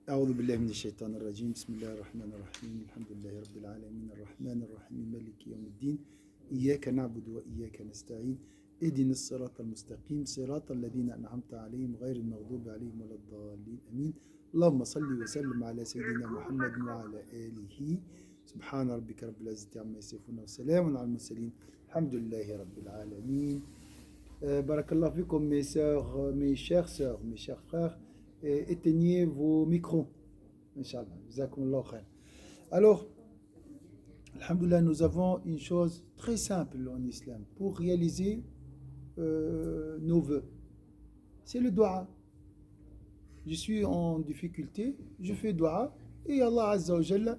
أعوذ بالله من الشيطان الرجيم بسم الله الرحمن الرحيم الحمد لله رب العالمين الرحمن الرحيم مالك يوم الدين إياك نعبد وإياك نستعين اهدنا الصراط المستقيم صراط الذين أنعمت عليهم غير المغضوب عليهم ولا الضالين آمين اللهم صل وسلم على سيدنا محمد وعلى آله سبحان ربك رب العزة عما يصفون وسلام على المرسلين الحمد لله رب العالمين بارك الله فيكم mes sœurs, mes chères sœurs, mes chers frères. Éteignez vos micros. Inch'Allah. Jazakumullah khair. Alors, alhamdoulilah, nous avons une chose très simple en islam pour réaliser nos vœux. C'est le dua. Je suis en difficulté, je fais dua et Allah Azza wa Jalla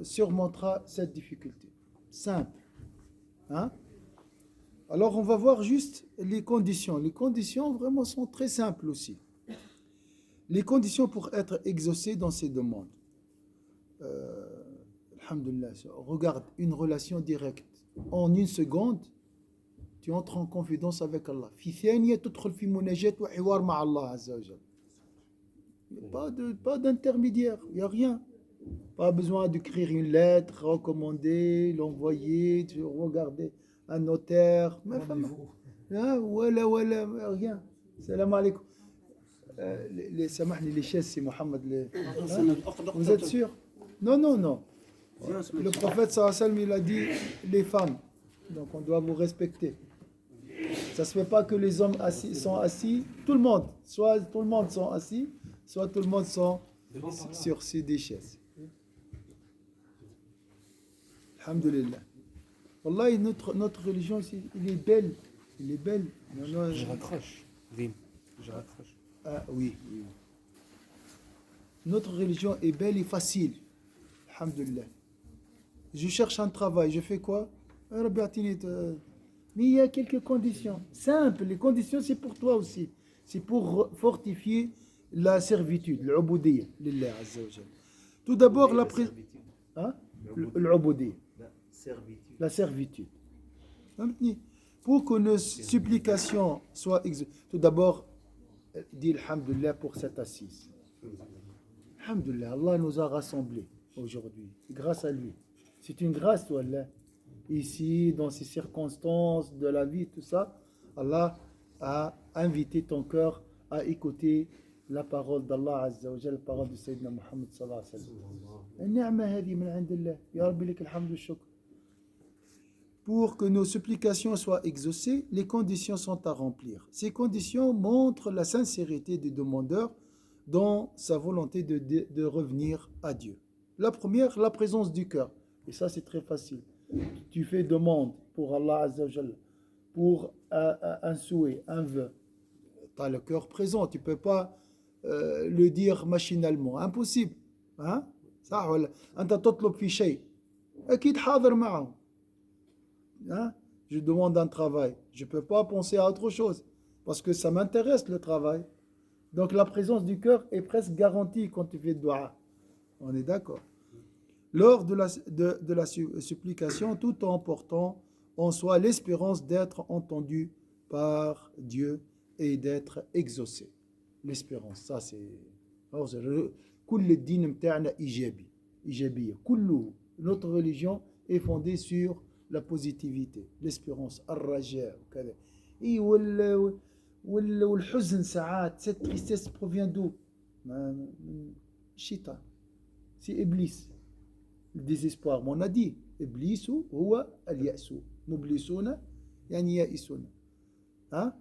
surmontera cette difficulté. Simple. Hein? Alors on va voir juste les conditions. Les conditions vraiment sont très simples aussi. Les conditions pour être exaucé dans ces demandes. Alhamdulillah, regarde, une relation directe. En une seconde, tu entres en confidence avec Allah. في ثانية تدخل في مناجاة وحوار مع الله عز وجل. Pas d'intermédiaire, il n'y a rien. Pas besoin d'écrire une lettre, recommander, l'envoyer, regarder un notaire. Voilà, rien. Salam alaikum. Les chaises, c'est Mohammed. Vous êtes sûr? Non. Le prophète sallallahu alayhi wa sallam, il a dit les femmes. Donc on doit vous respecter. Ça ne se fait pas que les hommes sont assis. Tout le monde. Soit tout le monde sont assis, soit tout le monde sont sur des chaises. Alhamdulillah. Wallah, notre religion, il est belle. Il est belle. Je raccroche. Oui, je raccroche. Ah oui. Notre religion est belle et facile. Alhamdulillah. Je cherche un travail. Je fais quoi? Mais il y a quelques conditions. Simples. Les conditions, c'est pour toi aussi. C'est pour fortifier la servitude, l'uboudiyya, lillah azza wa jalla. Tout d'abord, l'uboudiyya. La servitude. Pour que nos supplications soient exaucées. Tout d'abord, dis alhamdulillah pour cette assise. Alhamdulillah, Allah nous a rassemblés aujourd'hui, grâce à lui. C'est une grâce, wallah. Ici, dans ces circonstances de la vie, tout ça, Allah a invité ton cœur à écouter la parole d'Allah Azza wa Jalla, la parole de Sayyidina Muhammad sallallahu alayhi wa sallam. Ni'ma hadi min indillah. Ya Rabbi lak alhamdu wa shukr. Pour que nos supplications soient exaucées, les conditions sont à remplir. Ces conditions montrent la sincérité du demandeur dans sa volonté de revenir à Dieu. La première, la présence du cœur. Et ça, c'est très facile. Tu fais demande pour Allah Azza wa Jalla, pour un souhait, un vœu. Tu as le cœur présent. Tu ne peux pas le dire machinalement. Impossible. Hein? Ça, أنت تطلب في شيء أكيد حاضر معه. Hein? Je demande un travail. Je ne peux pas penser à autre chose parce que ça m'intéresse le travail. Donc la présence du cœur est presque garantie quand tu fais dua. On est d'accord. Lors de la supplication, tout en portant en soi l'espérance d'être entendu par Dieu et d'être exaucé. L'espérance, ça c'est... كل الدين متاعنا إيجابي إيجابية كله. Notre religion est fondée sur la positivité, l'espérance, الرجاء وكذا. والحزن ساعات, cette tristesse provient d'où? الشيطان. C'est Iblis. Le désespoir. Mais on a dit إبليس هو اليأس مبلسون يعني يائسون. Hein?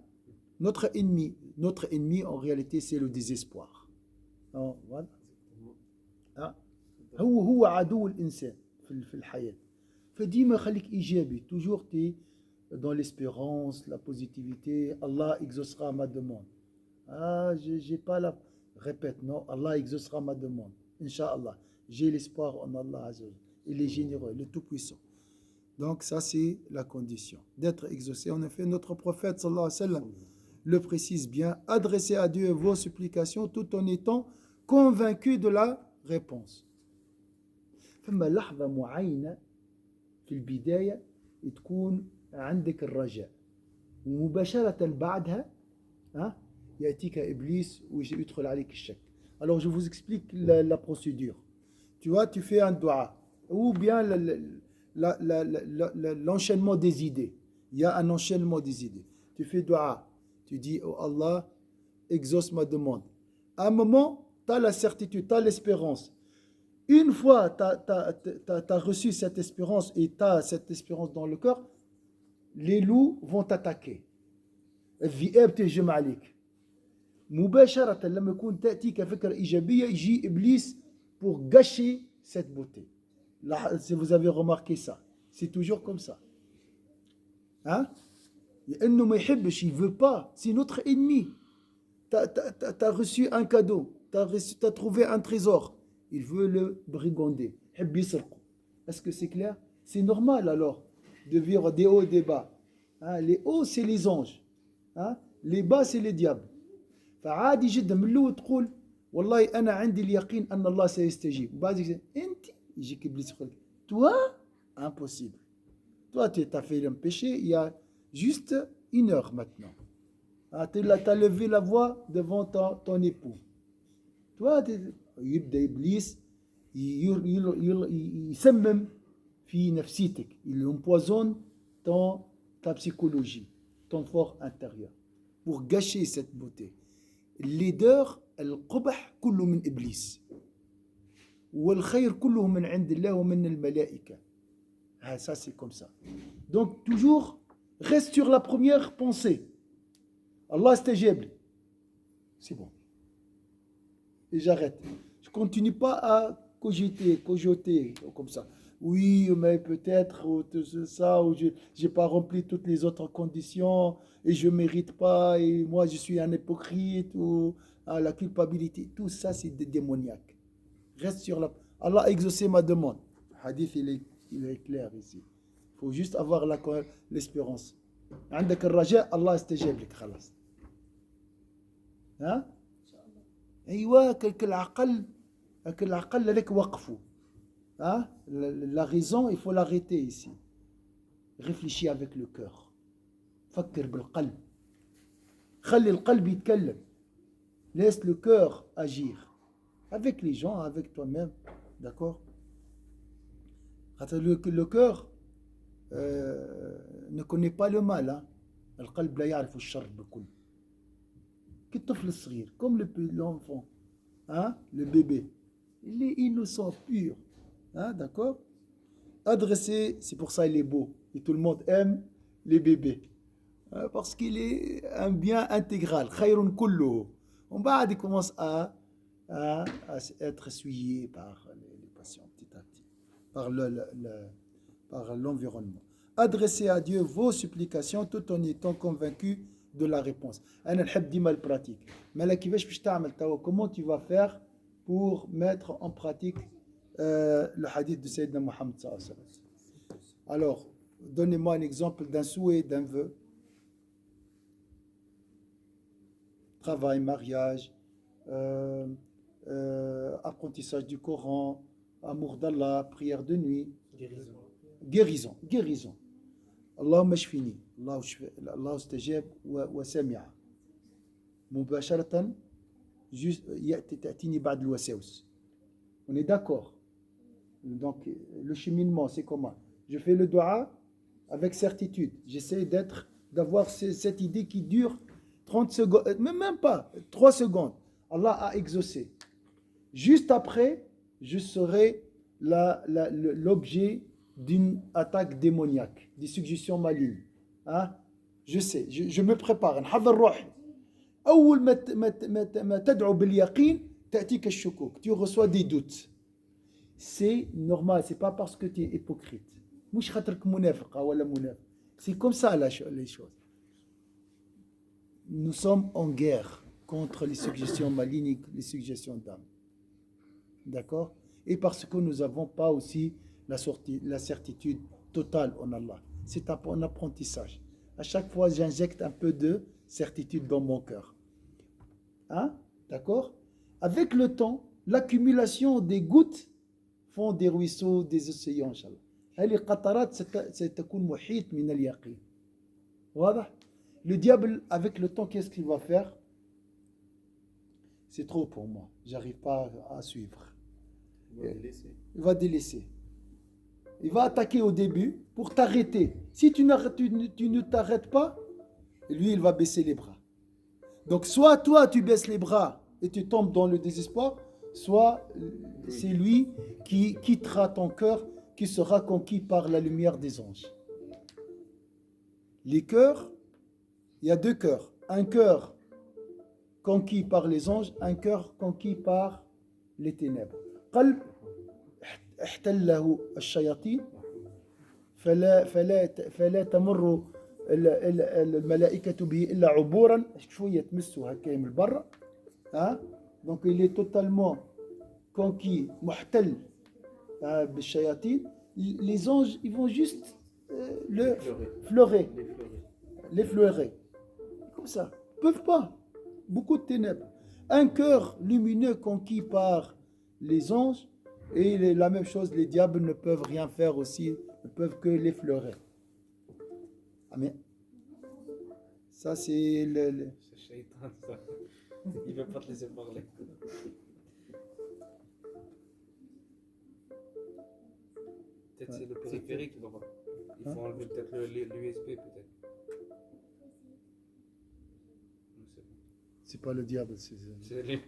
Notre ennemi en réalité c'est le désespoir. Voilà. هو عدو الإنسان في الحياة. فديما خليك إيجابي. Toujours tu es dans l'espérance, la positivité. Allah exaucera ma demande. J'ai pas la... Répète, non, Allah exaucera ma demande. Inch'Allah. J'ai l'espoir en Allah Azza wa Jalla. Il est généreux, il est tout-puissant. Donc ça c'est la condition d'être exaucé. En effet, notre prophète sallallahu alayhi wa sallam le précise bien. Adressez à Dieu vos supplications tout en étant convaincu de la réponse. ثم لحظة معينة في البداية تكون عندك الرجاء ومباشرة بعدها يأتيك إبليس ويدخل عليك الشك. Alors je vous explique la procédure. Tu vois, tu fais un dua ou bien l'enchaînement des idées. Il y a un enchaînement des idées. Tu fais dua, tu dis oh Allah, exauce ma demande. À un moment, tu as la certitude, tu as l'espérance. Une fois tu as reçu cette espérance et tu as cette espérance dans le cœur, les loups vont t'attaquer. الذئاب تهجم عليك. مباشرة لما يكون تأتيك فكرة إيجابية يجي إبليس pour gâcher cette beauté. Là, si vous avez remarqué ça, c'est toujours comme ça. Hein? لأنه ما يحبش, il veut pas, c'est notre ennemi. T'as reçu un cadeau, t'as trouvé un trésor, il veut le brigander. يحب يسرقه. Est-ce que c'est clair? C'est normal alors de vivre des hauts et des bas. Hein? Les hauts c'est les anges, hein? Les bas c'est les diables. فعادي جدا من الاول تقول والله انا عندي اليقين ان الله سيستجيب, وبعد انت يجيك ابليس يقول toi impossible, toi tu as fait un péché il y a juste 1 heure maintenant, tu as levé la voix devant ton époux, toi يبدا ابليس يسمم في نفسيتك, il empoisonne ta psychologie, ton fort intérieur pour gâcher cette beauté. الدار القبح كله من إبليس والخير كله من عند الله ومن الملائكة. Ça c'est comme ça. Donc toujours reste sur la première pensée. Allah استجاب لي. C'est bon. Et j'arrête. Je continue pas à cogiter comme ça. Oui, mais peut-être ou ça, ou je n'ai pas rempli toutes les autres conditions et je ne mérite pas et moi je suis un hypocrite ou la culpabilité. Tout ça c'est démoniaque. Reste sur la... Allah a exaucé ma demande. Le hadith il est clair ici. Il faut juste avoir l'espérance. عندك الرجاء الله استجاب لك خلاص. ها؟ أيوة كالعقل لك وقفه. Hein? La raison, il faut l'arrêter ici. Réfléchis avec le cœur. فكر بالقلب. خلي القلب يتكلم. Laisse le cœur agir. Avec les gens, avec toi-même. D'accord? Le cœur ne connaît pas le mal. Hein? القلب لا يعرف الشر بكل. كالطفل الصغير, comme l'enfant, hein? Le bébé. Il est innocent, pur. Hein, d'accord? Adressé, c'est pour ça il est beau. Et tout le monde aime les bébés. Hein, parce qu'il est un bien intégral. Khayrun kulluhu. On va il commence à être essuyé par les patients petit à petit. Par l'environnement. Adressez à Dieu vos supplications tout en étant convaincu de la réponse. أنا نحب ديما البراتيك. Mais là, كيفاش تعمل توا? Comment tu vas faire pour mettre en pratique le hadith de Sayyidina Muhammad sallallahu alayhi wa sallam. Alors, donnez-moi un exemple d'un souhait, d'un vœu. Travail, mariage, apprentissage du Coran, amour d'Allah, prière de nuit. Guérison. اللهم اشفني الله استجاب وسمع مباشرة تأتيني بعد الوساوس. On est d'accord. Donc, le cheminement, c'est comment? Je fais le dua avec certitude. J'essaie d'avoir cette idée qui dure 30 secondes, même pas, 3 secondes. Allah a exaucé. Juste après, je serai l'objet d'une attaque démoniaque, des suggestions malignes. Hein? Je sais, je me prépare. نحضر روحي. أول ما تدعو باليقين تأتيك الشكوك. Tu reçois des doutes. C'est normal, c'est pas parce que tu es hypocrite. مش خاطرك منافق ولا منافق. C'est comme ça les choses. Nous sommes en guerre contre les suggestions malignes, les suggestions d'âme. D'accord? Et parce que nous n'avons pas aussi la certitude totale en Allah. C'est un apprentissage. À chaque fois, j'injecte un peu de certitude dans mon cœur. Hein? D'accord? Avec le temps, l'accumulation des gouttes font des ruisseaux, des océans, Inch'Allah. هذه القطرات ستكون محيط من اليقين. واضح? Le diable, avec le temps, qu'est-ce qu'il va faire? c'est trop pour moi, j'arrive pas à suivre. Il va délaisser. Il va délaisser. Il va attaquer au début pour t'arrêter. Si tu ne t'arrêtes pas, lui, il va baisser les bras. Donc, soit toi, tu baisses les bras et tu tombes dans le désespoir, soit c'est lui qui quittera ton cœur, qui sera conquis par la lumière des anges. Les cœurs, il y a deux cœurs. Un cœur conquis par les anges, un cœur conquis par les ténèbres. قلب احتله الشياطين فلا تمر الملائكة به إلا عبورا شوية تمسوا هكا من برا donc il est totalement conquis محتل بالشياطين. Les anges ils vont juste l'effleurer comme ça, ils peuvent pas, beaucoup de ténèbres. Un cœur lumineux conquis par les anges, et la même chose, les diables ne peuvent rien faire aussi, ne peuvent que l'effleurer. Amen. Ça c'est le... C'est shaitan, ça. Il veut pas te laisser parler. Peut-être c'est le périphérique qui va pas. Il faut enlever peut-être l'USB peut-être. C'est pas le diable, c'est lui.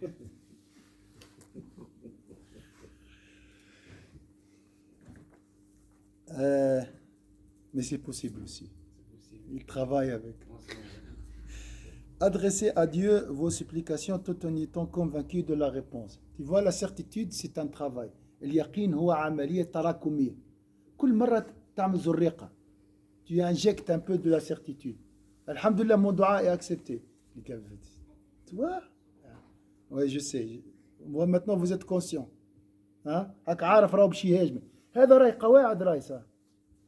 Mais c'est possible aussi. Il travaille avec. Adressez à Dieu vos supplications tout en étant convaincu de la réponse. Tu vois, la certitude, c'est un travail. اليقين هو عملية تراكمية. كل مرة تعمل زريقة. Tu injectes un peu de la certitude. Alhamdulillah, mon dua est accepté. Tu vois? Oui, je sais. Moi, maintenant, vous êtes conscient. هاك عارف راهو باش يهاجمك. هذا راهي قواعد راهي صح.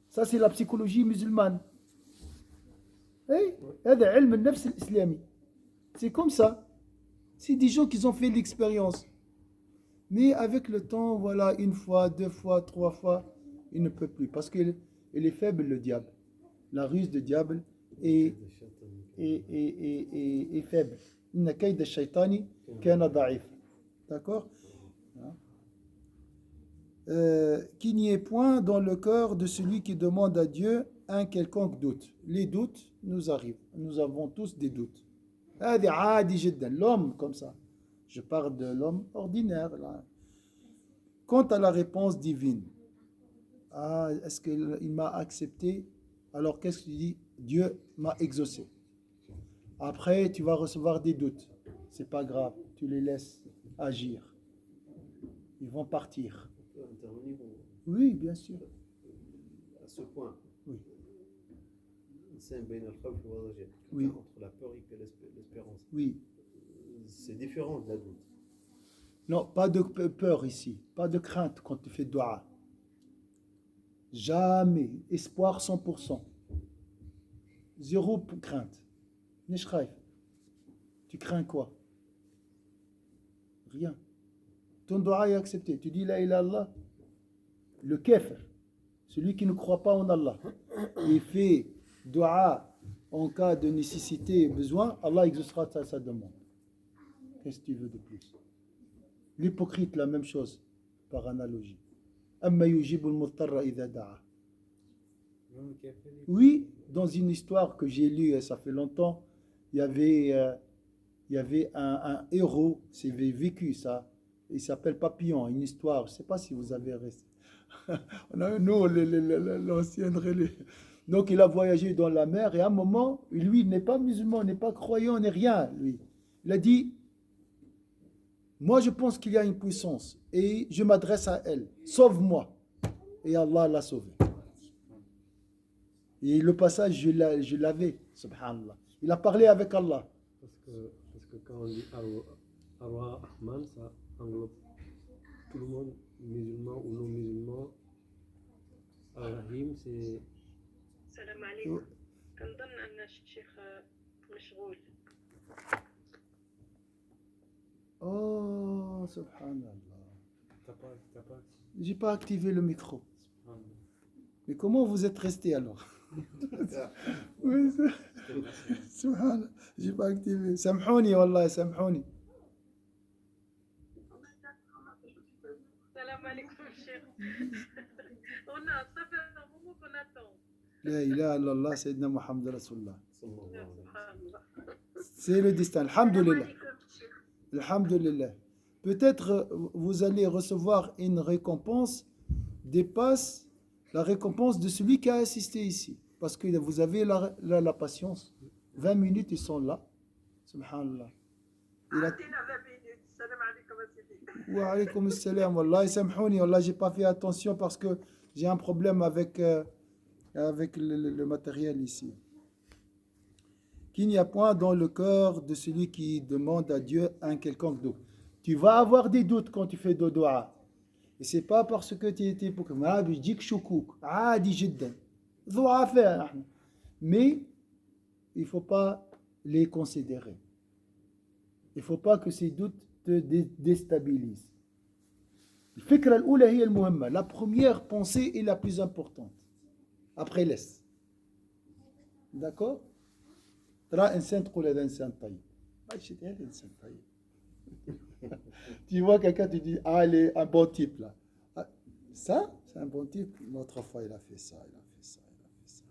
Ça c'est la psychologie musulmane. هذا علم النفس الإسلامي. C'est comme ça. C'est des gens qui ont fait l'expérience. Mais avec le temps, voilà, une fois, deux fois, trois fois, il ne peut plus. Parce qu'il est faible, le diable. La ruse du diable est faible. Inna kayda shaitani kana da'if. D'accord? Qu'il n'y ait point dans le cœur de celui qui demande à Dieu un quelconque doute. Les doutes nous arrivent. Nous avons tous des doutes. L'homme comme ça. Je parle de l'homme ordinaire. Là. Quant à la réponse divine, est-ce qu'il m'a accepté? Alors qu'est-ce qu'il dit? Dieu m'a exaucé. Après, tu vas recevoir des doutes. C'est pas grave. Tu les laisses agir. Ils vont partir. Intervenir oui, bien sûr. À ce point. Oui. Oui. Entre la peur et l'espérance. Oui. C'est différent de la doute. Non, pas de peur ici. Pas de crainte quand tu fais dua. Jamais. Espoir 100%. Zéro crainte. Tu crains quoi? Rien. Ton dua est accepté. Tu dis la ilaha illallah. Le kafir, celui qui ne croit pas en Allah, et fait dua en cas de nécessité et besoin, Allah exaucera sa demande. Qu'est-ce que tu veux de plus? L'hypocrite, la même chose, par analogie. Amma yujibul muttarra idha da'a. Oui, dans une histoire que j'ai lue, ça fait longtemps, il y avait un héros, c'est vécu ça, il s'appelle Papillon, une histoire, je ne sais pas si vous avez resté. Nous, l'ancienne religion. Donc il a voyagé dans la mer et à un moment, lui, il n'est pas musulman, n'est pas croyant, n'est rien, lui. Il a dit, moi je pense qu'il y a une puissance et je m'adresse à elle, sauve-moi. Et Allah l'a sauvé. Et le passage, je l'avais, subhanallah. Il a parlé avec Allah. Parce que quand on dit Arwa Ahman, ça englobe tout le monde, musulman ou non musulman. Ar-Rahim, c'est. السلام عليكم. كنظن ان الشيخ مشغول. Oh, subhanallah. J'ai pas activé le micro. Mais comment vous êtes resté alors? Oui, subhanallah. J'ai pas activé. Samhouni, wallah, samhouni. Ça fait un moment qu'on attend. La ilaha illallah, Sayyidina Muhammad Rasulullah. sallallahu alayhi wa sallam. Subhanallah. C'est le destin. Salam Alhamdulillah. alaikum, Cheikh. Alhamdulillah. Peut-être vous allez recevoir une récompense dépasse la récompense de celui qui a assisté ici. Parce que vous avez la patience. 20 minutes, ils sont là. Subhanallah. Il a... Attends 20 minutes. Salam alaikum, Sidi. Wa alaykoum assalam. Wallah, samhouni. Wallah, j'ai pas fait attention parce que j'ai un problème avec le matériel ici. Qu'il n'y a point dans le cœur de celui qui demande à Dieu un quelconque doute. Tu vas avoir des doutes quand tu fais de doua. Et c'est pas parce que tu étais pour que je dis que choukouk, عادي جدا. Doua faire. Mais il faut pas les considérer. Il faut pas que ces doutes te déstabilisent. الفكرة الأولى هي المهمة. La première pensée est la plus importante. Après laisse. D'accord? ترى إنسان تقول هذا إنسان طيب. هذا إنسان طيب. Tu vois quelqu'un, tu dis, ah, il est un bon type là. Ah, ça, c'est un bon type. L'autre fois, il a fait ça, il a fait ça, il a fait ça.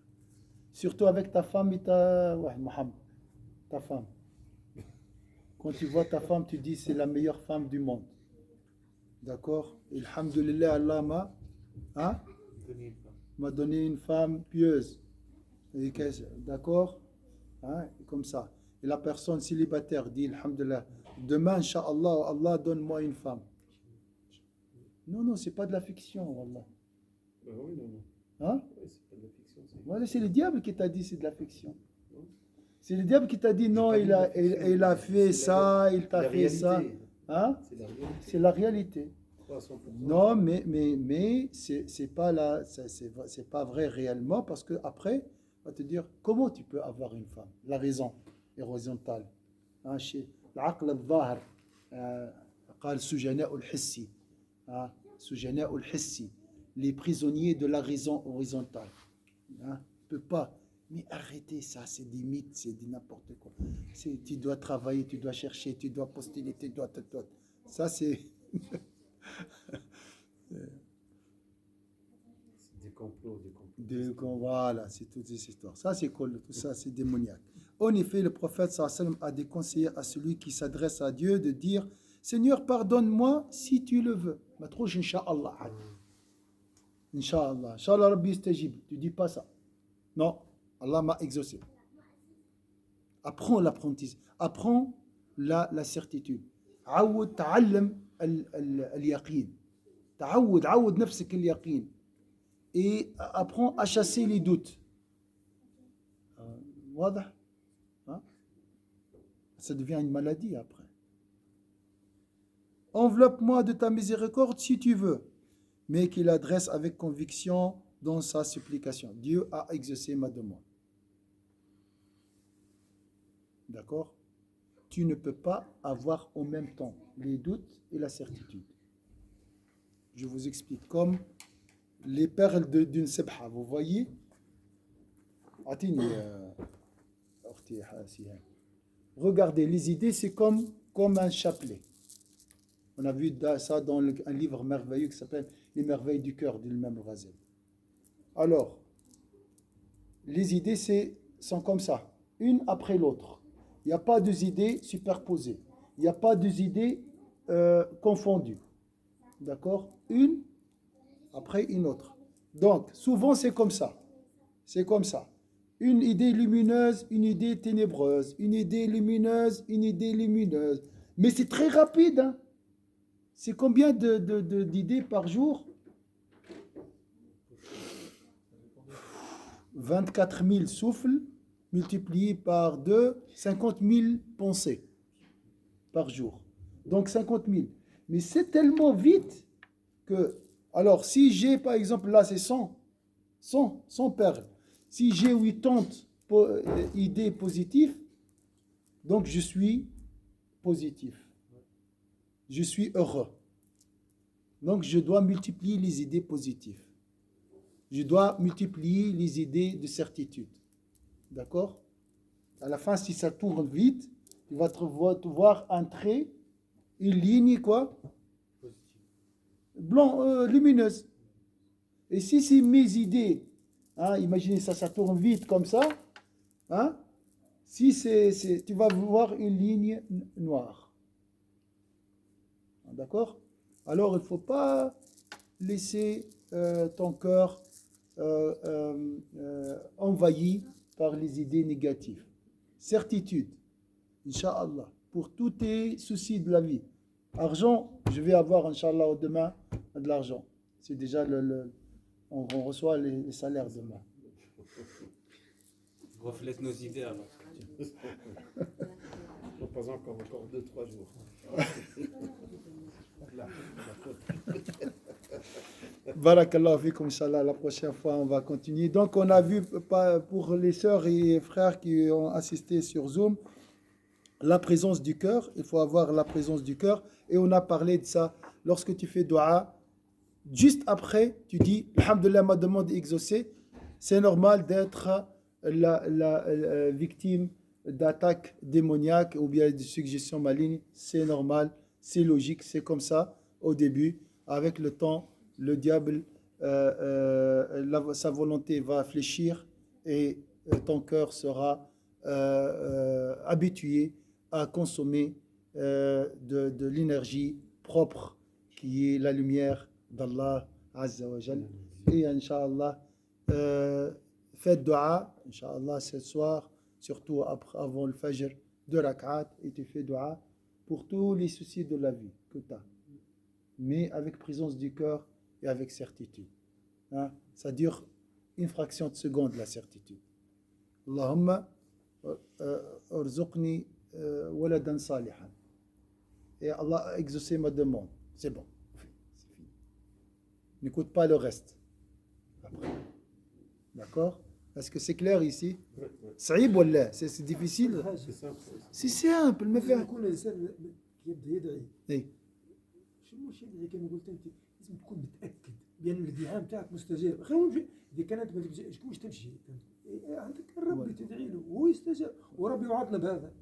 Surtout avec ta femme et ouais, Mohamed, ta femme. Quand tu vois ta femme, tu dis, c'est la meilleure femme du monde. D'accord? Alhamdulillah, Allah m'a donné une femme pieuse. D'accord? Hein? Comme ça. Et la personne célibataire dit, Alhamdulillah, demain, Inch'Allah, Allah donne-moi une femme. Non, c'est pas de la fiction, Wallah. Oui, non. Hein? Ouais, c'est pas de la fiction. Voilà, c'est le diable qui t'a dit c'est de la fiction. C'est le diable qui t'a dit non, il a fait ça, il t'a fait ça. Hein? C'est la réalité. Non, mais c'est pas vrai réellement parce que après, on va te dire comment tu peux avoir une femme. La raison est horizontale. Hein, العقل الظاهر قال سجناء الحسي سجناء الحسي les prisonniers de la raison horizontale peut pas mais arrêtez ça, c'est des mythes, c'est du n'importe quoi, tu dois travailler, tu dois chercher, tu dois postuler, tu dois ça c'est des complots. Voilà, c'est toutes ces histoires. Ça, c'est cool, tout ça, c'est démoniaque. En effet, le prophète sallallahu alayhi wa sallam a déconseillé à celui qui s'adresse à Dieu de dire Seigneur, pardonne-moi si tu le veux. Ma trouche, Inch'Allah. Inch'Allah. Inch'Allah, Rabbi istajib. Tu dis pas ça. Non, Allah m'a exaucé. Apprends l'apprentissage. Apprends la certitude. عود تعلم اليقين. عود نفسك اليقين. Et apprends à chasser les doutes. Voilà. Hein? Ça devient une maladie après. Enveloppe-moi de ta miséricorde si tu veux, mais qu'il adresse avec conviction dans sa supplication. Dieu a exaucé ma demande. D'accord? Tu ne peux pas avoir en même temps les doutes et la certitude. Je vous explique. Comme les perles d'une sebha, vous voyez? Regardez, les idées, c'est comme un chapelet. On a vu ça dans un livre merveilleux qui s'appelle Les merveilles du cœur d'Imam Ghazali. Alors, les idées sont comme ça, une après l'autre. Il n'y a pas deux idées superposées. Il n'y a pas deux idées confondues. D'accord? Une après une autre. Donc, souvent, c'est comme ça. C'est comme ça. Une idée lumineuse, une idée ténébreuse. Une idée lumineuse, une idée lumineuse. Mais c'est très rapide. Hein? C'est combien d'idées par jour? 24 000 souffles multipliés par 2, 50 000 pensées par jour. Donc 50 000. Mais c'est tellement vite que... Alors, si j'ai, par exemple, là, c'est 100 perles. Si j'ai 80 idées positives, donc je suis positif. Je suis heureux. Donc, je dois multiplier les idées positives. Je dois multiplier les idées de certitude. D'accord? À la fin, si ça tourne vite, tu vas voir un trait, une ligne, quoi? Blanc, lumineuse. Et si c'est mes idées, hein, imaginez ça, ça tourne vite comme ça, hein, si tu vas voir une ligne noire. D'accord? Alors il ne faut pas laisser ton cœur envahi par les idées négatives. Certitude, Inch'Allah, pour tous tes soucis de la vie. Argent, je vais avoir, Inch'Allah, demain de l'argent. C'est déjà on reçoit les salaires demain. Reflète nos idées alors. Pas encore 2-3 jours. Barakallahu fikum, Inch'Allah, la prochaine fois on va continuer. Donc on a vu pour les sœurs et frères qui ont assisté sur Zoom, la présence du cœur, il faut avoir la présence du cœur. Et on a parlé de ça. Lorsque tu fais dua, juste après, tu dis Alhamdulillah, ma demande est exaucée. C'est normal d'être la victime d'attaques démoniaques ou bien de suggestions malignes. C'est normal, c'est logique, c'est comme ça au début. Avec le temps, le diable, sa volonté va fléchir et ton cœur sera habitué à consommer de l'énergie propre qui est la lumière d'Allah Azza wa Jal. Et Inch'Allah, faites dua, Inch'Allah, ce soir, surtout avant le Fajr, 2 rak'at, et tu fais dua pour tous les soucis de la vie que tu as. Mais avec présence du cœur et avec certitude. Hein? Ça dure une fraction de seconde, la certitude. Allahumma urzuqni waladan salihan. Et Allah a exaucé ma demande. C'est bon. C'est fini. N'écoute pas le reste. Après. D'accord? Est-ce que c'est clair ici? صعيب ولا c'est difficile? C'est simple. ما فيها. يكون الانسان يبدا يدعي إيه. شنو الشيء اللي كما قلت انت لازم تكون متاكد بان الادعاء نتاعك مستجاب. خلينا اذا كان انت ما تمشيش تمشي عندك الرب تدعي له وهو يستجاب وربي وعدنا بهذا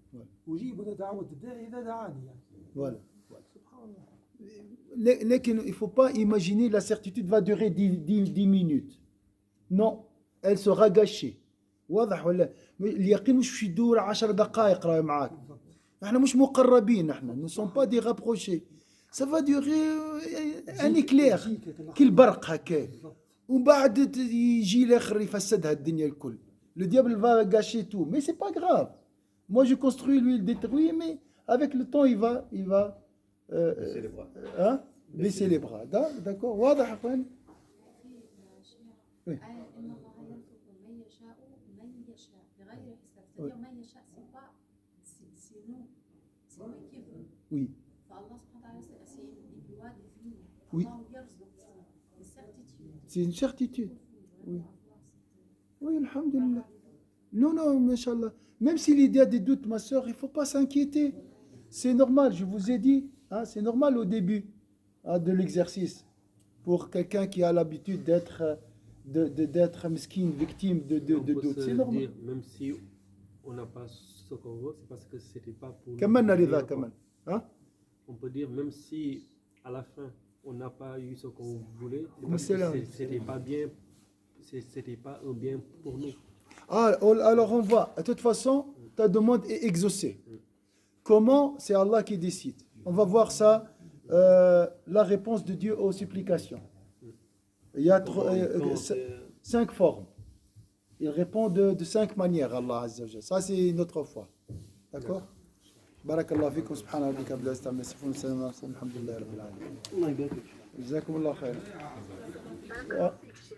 وجيب دعوه الداعي اذا دعاني يعني. Voilà. سبحان الله. Il ne faut pas imaginer la certitude va durer 10 minutes. Non, elle sera gâchée. واضح ولا؟ اليقين مش في يدور 10 دقائق راه معاك. احنا مش مقربين احنا. Nous ne sommes pas des rapprochés. Ça va durer un éclair. كل برق هكا. ومن بعد يجي الاخر يفسدها الدنيا الكل. Le diable va gâcher tout, mais c'est pas grave. Moi je construis, lui il détruit, mais avec le temps il va Baisser les bras. Hein? Baisser les bras. D'accord? واضح اخوان؟ Oui. Oui. Oui. C'est une certitude. Oui. Oui, alhamdulillah. Non, mashallah. Même s'il y a des doutes, ma soeur, il ne faut pas s'inquiéter. C'est normal, je vous ai dit, hein, c'est normal au début de l'exercice. Pour quelqu'un qui a l'habitude d'être mesquine, victime de doutes. C'est normal. Dire, même si on n'a pas ce qu'on veut, c'est parce que ce n'était pas pour nous. Kaman narida, kaman. Hein? On peut dire, même si à la fin, on n'a pas eu ce qu'on voulait, c'est parce là. que c'était pas bien, c'était pas un bien pour nous. Ah, alors on voit. De toute façon, ta demande est exaucée. Comment? C'est Allah qui décide. On va voir ça, la réponse de Dieu aux supplications. Il y a 5 formes. Il répond de 5 manières, Allah Azza wa Jalla. Ça, c'est notre foi. D'accord? Barakallahu fikum, subhanahu wa ta'ala, bihamdihi, yasifun, alhamdulillahi rabbil alamin. الله يبارك فيك. جزاكم الله خير. بارك الله فيك شيخ.